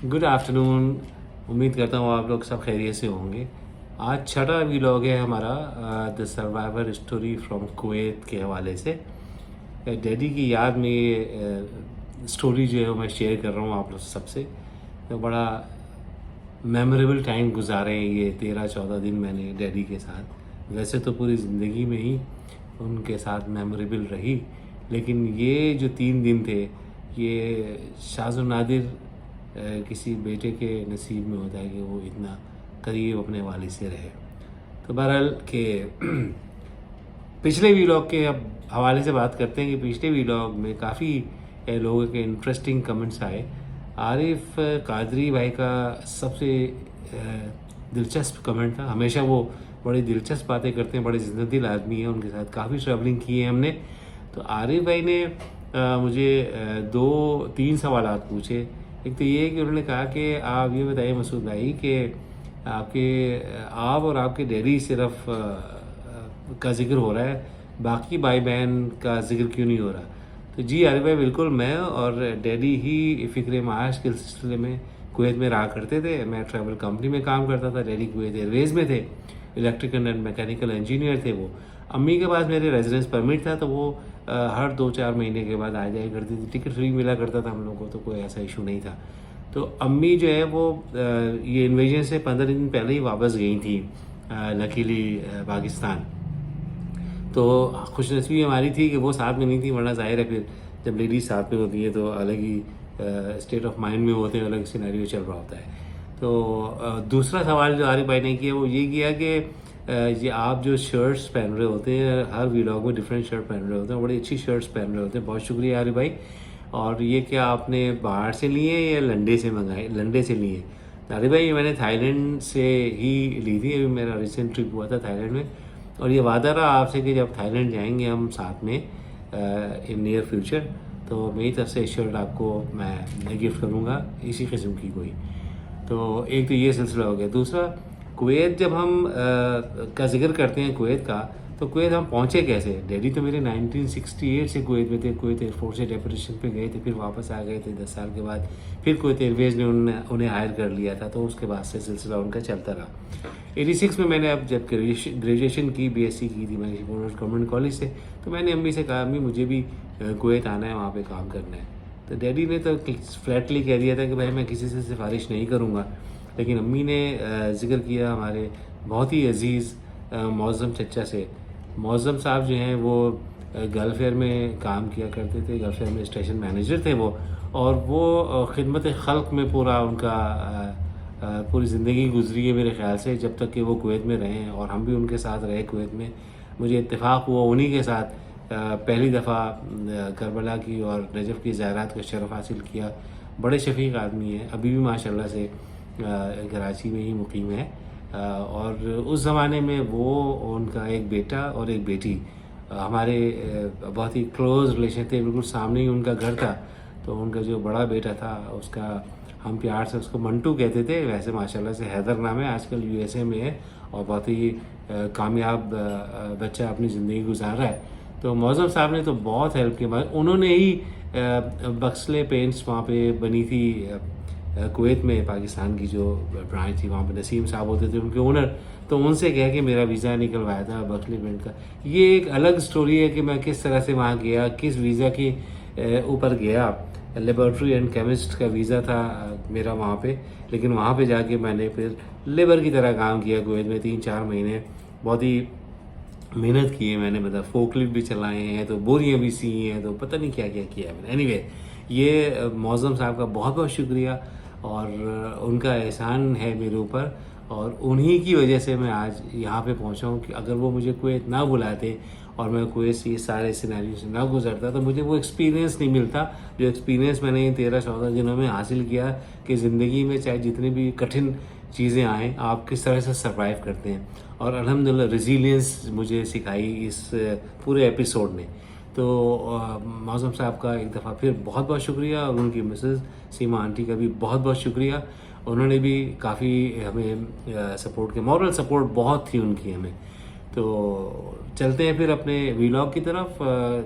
Good afternoon. उम्मीद करता हूँ आप लोग सब खैरियत से होंगे। आज छठा व्लॉग है हमारा the survivor story from Kuwait के हवाले से। डैडी की याद में ये स्टोरी जो है वो मैं शेयर कर रहा हूँ आप लोग सबसे। तो बड़ा मेमोरेबल टाइम गुजारे हैं ये 13-14 दिन मैंने डैडी के साथ। वैसे तो पूरी ज़िंदगी में ही उनके साथ मेमोरेबल रही, लेकिन ये जो 3 दिन थे ये शाज़ नादिर किसी बेटे के नसीब में होता है कि वो इतना करीब अपने वालिद से रहे। तो बहरहाल के पिछले वीलॉग के अब हवाले से बात करते हैं कि पिछले वीलॉग में काफ़ी लोगों के इंटरेस्टिंग कमेंट्स आए। आरिफ कादरी भाई का सबसे दिलचस्प कमेंट था। हमेशा वो बड़ी दिलचस्प बातें करते हैं, बड़े ज़िंददिल आदमी हैं, उनके साथ काफ़ी ट्रैवलिंग की है हमने। तो आरिफ भाई ने मुझे 2-3 सवालात पूछे। एक तो ये कि उन्होंने कहा कि आप ये बताइए मसूद भाई कि आप और आपके डैडी सिर्फ का जिक्र हो रहा है, बाकी भाई बहन का जिक्र क्यों नहीं हो रहा। तो जी आरिफ भाई, बिल्कुल मैं और डैडी ही फ़िक्र माश के सिलसिले में कुवैत में रहा करते थे। मैं ट्रैवल कंपनी में काम करता था, डैडी कुवैत एयरवेज़ में थे, इलेक्ट्रिकल एंड मैकेनिकल इंजीनियर थे वो। अम्मी के पास मेरे रेजिडेंस परमिट था, तो वो हर 2-4 महीने के बाद आ जाया करती थी। टिकट फ्री मिला करता था हम लोग को, तो कोई ऐसा इशू नहीं था। तो अम्मी जो है वो ये इन्वेजन से 15 दिन पहले ही वापस गई थी लकीली पाकिस्तान। तो खुशनसीबी हमारी थी कि वो साथ में नहीं थी, वरना ज़ाहिर है फिर जब लेडीज साथ में होती हैं तो अलग ही स्टेट ऑफ माइंड में होते हैं, अलग सिनेरियो चल रहा होता है। तो दूसरा सवाल जो आरिफ भाई ने किया वो ये किया कि ये आप जो शर्ट्स पहन रहे होते हैं, हर व्लॉग में डिफरेंट शर्ट पहन रहे होते हैं, बड़ी अच्छी शर्ट्स पहन रहे होते हैं, बहुत शुक्रिया आरिफ भाई। और ये क्या आपने बाहर से लिए या लंडे से मंगाए? लंडे से लिए। तो आरिफ भाई, ये मैंने थाईलैंड से ही ली थी। अभी मेरा रिसेंट ट्रिप हुआ था थाईलैंड में, और ये वादा रहा आपसे कि जब थाईलैंड जाएंगे हम साथ में इन नियर फ्यूचर, तो मेरी तरफ से शर्ट आपको मैं गिफ्ट करूँगा इसी किस्म की कोई। तो एक तो ये सिलसिला हो गया। दूसरा, कुवैत जब हम का जिक्र करते हैं कुवैत का, तो कुवैत हम पहुँचे कैसे? डैडी तो मेरे 1968 से कुवैत में थे। कुवैत एयरफोर्स से डेपुटेशन पे गए थे, फिर वापस आ गए थे 10 साल के बाद। फिर कुवैत एयरवेज़ ने उन्हें हायर कर लिया था, तो उसके बाद से सिलसिला उनका चलता रहा। 86 में मैंने अब जब ग्रेजुएशन की, बीएससी की थी मैंने गवर्नमेंट कॉलेज से, तो मैंने अम्मी से कहा, अम्मी मुझे भी कुवैत आना है, वहाँ पे काम करना है। तो डैडी ने तो फ्लैटली कह दिया था कि भाई मैं किसी से सिफारिश नहीं करूँगा। लेकिन अम्मी ने ज़िक्र किया हमारे बहुत ही अजीज़ मौज़म चचा से। मौज़म साहब जो हैं वो गल्फ़ फेयर में काम किया करते थे, गल्फ़ फेयर में स्टेशन मैनेजर थे वो। और वो खिदमत खल्क़ में पूरा उनका पूरी ज़िंदगी गुजरी है मेरे ख़्याल से, जब तक कि वो कुवैत में रहे हैं और हम भी उनके साथ रहे कुवैत में। मुझे इत्तेफ़ाक हुआ उन्हीं के साथ पहली दफ़ा करबला की और नजफ़ की ज़ियारत का शरफ़ हासिल किया। बड़े शफ़ीक़ आदमी हैं, अभी भी माशाल्लाह से कराची में ही मुकीम है। और उस ज़माने में वो, उनका एक बेटा और एक बेटी, हमारे बहुत ही क्लोज़ रिलेशन थे, बिल्कुल सामने ही उनका घर था। तो उनका जो बड़ा बेटा था उसका हम प्यार से उसको मंटू कहते थे। वैसे माशाल्लाह से हैदर नाम है, आजकल यूएसए में है और बहुत ही कामयाब बच्चा अपनी ज़िंदगी गुजार रहा है। तो मौज़म साहब ने तो बहुत हेल्प की। उन्होंने ही बक्सले पेंट्स वहाँ पे बनी थी कुवैत में, पाकिस्तान की जो ब्रांच थी वहाँ पे नसीम साहब होते थे उनके ओनर। तो उनसे कह के मेरा वीज़ा निकलवाया था बक्सले पेंट का। ये एक अलग स्टोरी है कि मैं किस तरह से वहाँ गया, किस वीज़ा के ऊपर गया। लेबॉर्ट्री एंड केमिस्ट का वीज़ा था मेरा वहाँ पे, लेकिन वहाँ पे जाके मैंने फिर लेबर की तरह काम किया कुवैत में 3-4 महीने। बहुत ही मेहनत की है मैंने, मतलब फोकलिफ्ट भी चलाए हैं, तो बोरियाँ भी सी हैं, तो पता नहीं क्या क्या किया है मैंने। एनीवे, ये मौज़म साहब का बहुत बहुत शुक्रिया और उनका एहसान है मेरे ऊपर, और उन्हीं की वजह से मैं आज यहाँ पे पहुँचा हूँ। कि अगर वो मुझे कुवैत ना बुलाते और मैं कुवैत से ये सारे सिनेरियो से ना गुजरता, तो मुझे वो एक्सपीरियंस नहीं मिलता जो एक्सपीरियंस मैंने इन 13-14 दिनों में हासिल किया। कि ज़िंदगी में चाहे जितनी भी कठिन चीज़ें आएँ, आप किस तरह से सर्वाइव करते हैं। और अल्हम्दुलिल्लाह रेज़िलियंस मुझे सिखाई इस पूरे एपिसोड ने। तो मौज़म साहब का एक दफ़ा फिर बहुत बहुत शुक्रिया, और उनकी मिसेज़ सीमा आंटी का भी बहुत बहुत शुक्रिया। उन्होंने भी काफ़ी हमें सपोर्ट किया, मॉरल सपोर्ट बहुत थी उनकी हमें। तो चलते हैं फिर अपने व्लॉग की तरफ,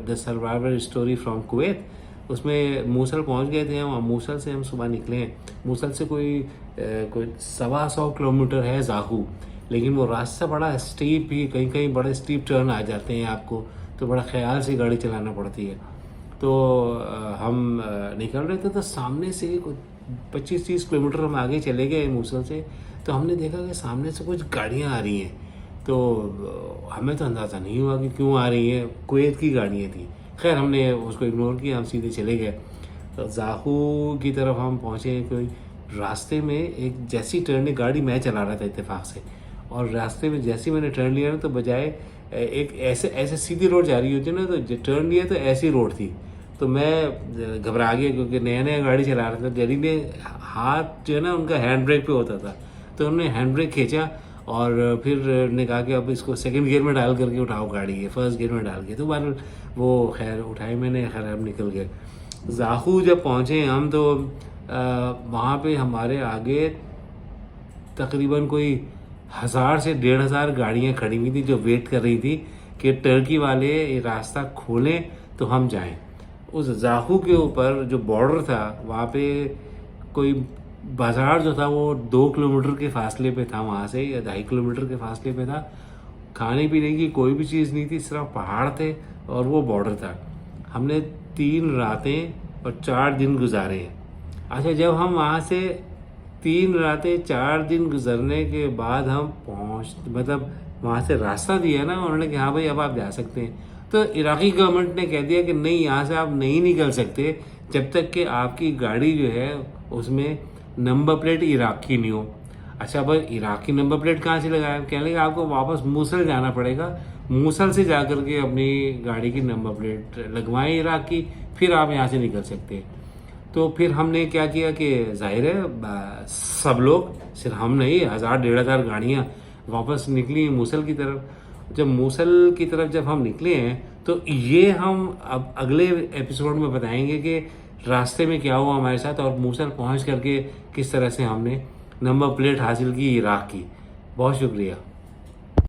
the survivor story from Kuwait. उसमें मूसल पहुंच गए थे हम। मूसल से हम सुबह निकले हैं। मूसल से कोई 125 किलोमीटर है जाहू, लेकिन वो रास्ता बड़ा स्टीप भी, कहीं कहीं बड़े स्टीप टर्न आ जाते हैं आपको, तो बड़ा ख्याल से गाड़ी चलाना पड़ती है। तो हम निकल रहे थे, तो सामने से 25-30 किलोमीटर हम आगे चले गए मूसल से, तो हमने देखा कि सामने से कुछ गाड़ियाँ आ रही हैं। तो हमें तो अंदाज़ा नहीं हुआ कि क्यों आ रही हैं, कुवैत की गाड़ियाँ थी। खैर हमने उसको इग्नोर किया, हम सीधे चले गए। तो जाहू की तरफ हम पहुँचे। कोई रास्ते में एक जैसी टर्न, गाड़ी मैं चला रहा था इत्तेफाक से, और रास्ते में जैसे ही मैंने टर्न लिया ना, तो बजाय एक ऐसे ऐसे सीधी रोड जा रही होती है ना, तो टर्न लिया तो ऐसी रोड थी। तो मैं घबरा गया, क्योंकि नया नया गाड़ी चला रहा था। डैडी ने हाथ जो है ना उनका हैंड ब्रेक पे होता था, तो उन्होंने हैंड ब्रेक खींचा और फिर ने कहा कि अब इसको सेकंड गियर में डाल करके उठाओ गाड़ी, है फर्स्ट गियर में डाल के। तो बार वो खैर उठाई मैंने, खैर हम निकल गए। जाहू जब पहुँचे हम, तो वहाँ पे हमारे आगे तकरीबन कोई 1000 से 1500 गाड़ियाँ खड़ी हुई थी, जो वेट कर रही थी कि टर्की वाले ये रास्ता खोलें तो हम जाएं। उस जाहू के ऊपर जो बॉर्डर था, वहाँ पे कोई बाज़ार जो था वो 2 किलोमीटर के फासले पे था वहाँ से, या 2.5 किलोमीटर के फासले पे था। खाने पीने की कोई भी चीज़ नहीं थी, सिर्फ पहाड़ थे और वो बॉर्डर था। हमने 3 रातें और 4 दिन गुजारे हैं। अच्छा, जब हम वहाँ से 3 रातें 4 दिन गुजरने के बाद हम मतलब वहाँ से रास्ता दिया ना उन्होंने कि हाँ भाई अब आप जा सकते हैं, तो इराकी गवर्नमेंट ने कह दिया कि नहीं, यहाँ से आप नहीं निकल सकते जब तक कि आपकी गाड़ी जो है उसमें नंबर प्लेट इराक की नहीं हो। अच्छा भाई, इराकी नंबर प्लेट कहाँ से लगाया? कहने लगे आपको वापस मूसल जाना पड़ेगा, मूसल से जा कर के अपनी गाड़ी की नंबर प्लेट लगवाएं इराक की, फिर आप यहाँ से निकल सकते हैं। तो फिर हमने क्या किया कि जाहिर है सब लोग, सिर्फ हम नहीं, 1000-1500 गाड़ियाँ वापस निकली मूसल की तरफ। जब मूसल की तरफ जब हम निकले हैं, तो ये हम अब अगले एपिसोड में बताएंगे कि रास्ते में क्या हुआ हमारे साथ, और मूसल पहुंच करके किस तरह से हमने नंबर प्लेट हासिल की इराक की। बहुत शुक्रिया।